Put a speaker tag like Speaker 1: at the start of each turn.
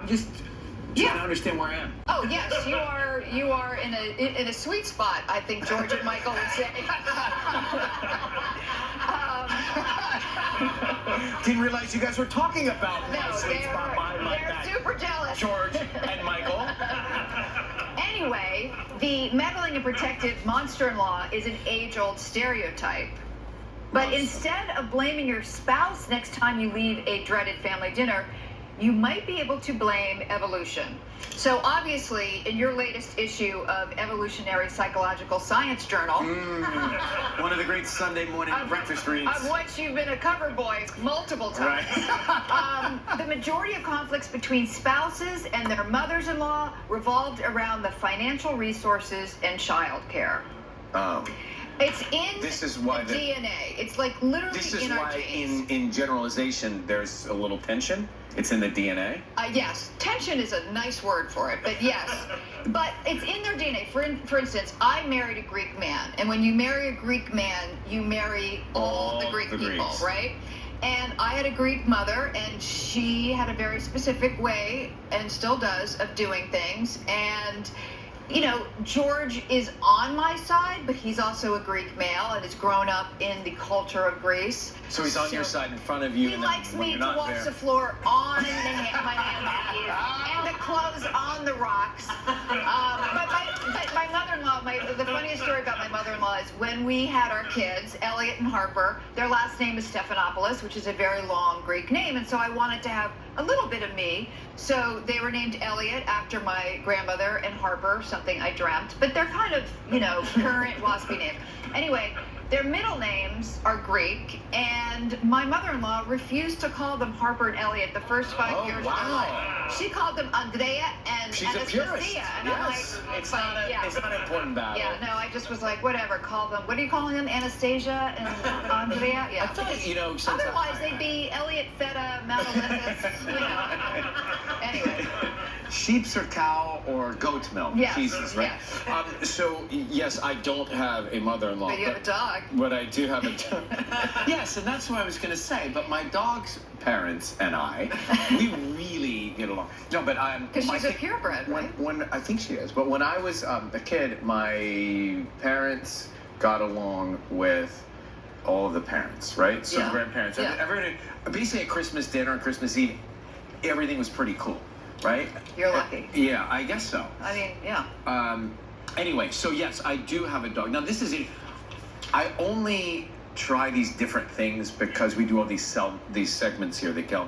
Speaker 1: just trying to understand where I am.
Speaker 2: Oh yes, you are in a sweet spot, I think George and Michael would say.
Speaker 1: Didn't realize you guys were talking about my
Speaker 2: No,
Speaker 1: sweet spot behind my
Speaker 2: they're
Speaker 1: back.
Speaker 2: super jealous.
Speaker 1: George and Michael.
Speaker 2: Anyway, the meddling and protective monster-in-law is an age-old stereotype. But instead of blaming your spouse next time you leave a dreaded family dinner, you might be able to blame evolution. So obviously, in your latest issue of Evolutionary Psychological Science Journal,
Speaker 1: One of the great Sunday morning breakfast reads.
Speaker 2: of which you've been a cover boy multiple times, the majority of conflicts between spouses and their mothers-in-law revolved around the financial resources and childcare. It's in
Speaker 1: This is why
Speaker 2: the DNA. It's like literally
Speaker 1: This is
Speaker 2: in our
Speaker 1: why,
Speaker 2: genes.
Speaker 1: in generalization, there's a little tension. It's in the DNA.
Speaker 2: Yes, tension is a nice word for it, but yes. But it's in their DNA. For instance, I married a Greek man, and when you marry a Greek man, you marry all the Greek people,
Speaker 1: Greeks.
Speaker 2: right? And I had a Greek mother, and she had a very specific way, and still does, of doing things. And you know, George is on my side, but he's also a Greek male and has grown up in the culture of Greece.
Speaker 1: So he's on your side in front of you.
Speaker 2: He
Speaker 1: and then
Speaker 2: likes
Speaker 1: when
Speaker 2: me
Speaker 1: you're
Speaker 2: to
Speaker 1: not
Speaker 2: wash
Speaker 1: there.
Speaker 2: the floor on my hands and the clothes on the rocks. But my mother-in-law, the funniest story about my mother-in-law is when we had our kids, Elliot and Harper, their last name is Stephanopoulos, which is a very long Greek name, and so I wanted to have a little bit of me. So they were named Elliot after my grandmother and Harper, something I dreamt. But they're kind of, you know, current waspy names. Anyway, their middle names are Greek, and my mother-in-law refused to call them Harper and Elliot the first 5 years of their life. She called them Andrea and
Speaker 1: She's a
Speaker 2: Anastasia.
Speaker 1: purist.
Speaker 2: And I'm like,
Speaker 1: It's not an important battle.
Speaker 2: yeah, no, I just was like, whatever, call them. What are you calling them? Anastasia and Andrea? Yeah.
Speaker 1: I thought, you know, since
Speaker 2: Otherwise, they'd be Elliot, Feta, Mount Olympus, you know. Anyway.
Speaker 1: Sheep's or cow or goat milk.
Speaker 2: Yes,
Speaker 1: Jesus, right?
Speaker 2: yes.
Speaker 1: So, yes, I don't have a mother-in-law.
Speaker 2: But you have a dog.
Speaker 1: But I do have a dog. Yes, and that's what I was going to say. But my dog's parents and I, we really get along. No, but
Speaker 2: Because she's a purebred, right?
Speaker 1: When I think she is. But when I was a kid, my parents got along with all of the parents, right? So
Speaker 2: Yeah.
Speaker 1: grandparents,
Speaker 2: Yeah.
Speaker 1: everybody. Basically, at Christmas dinner and Christmas Eve, everything was pretty cool, right?
Speaker 2: You're lucky.
Speaker 1: Yeah, I guess so.
Speaker 2: I mean, yeah.
Speaker 1: Anyway, so yes, I do have a dog. Now this is it. I only try these different things because we do all these segments here that Kel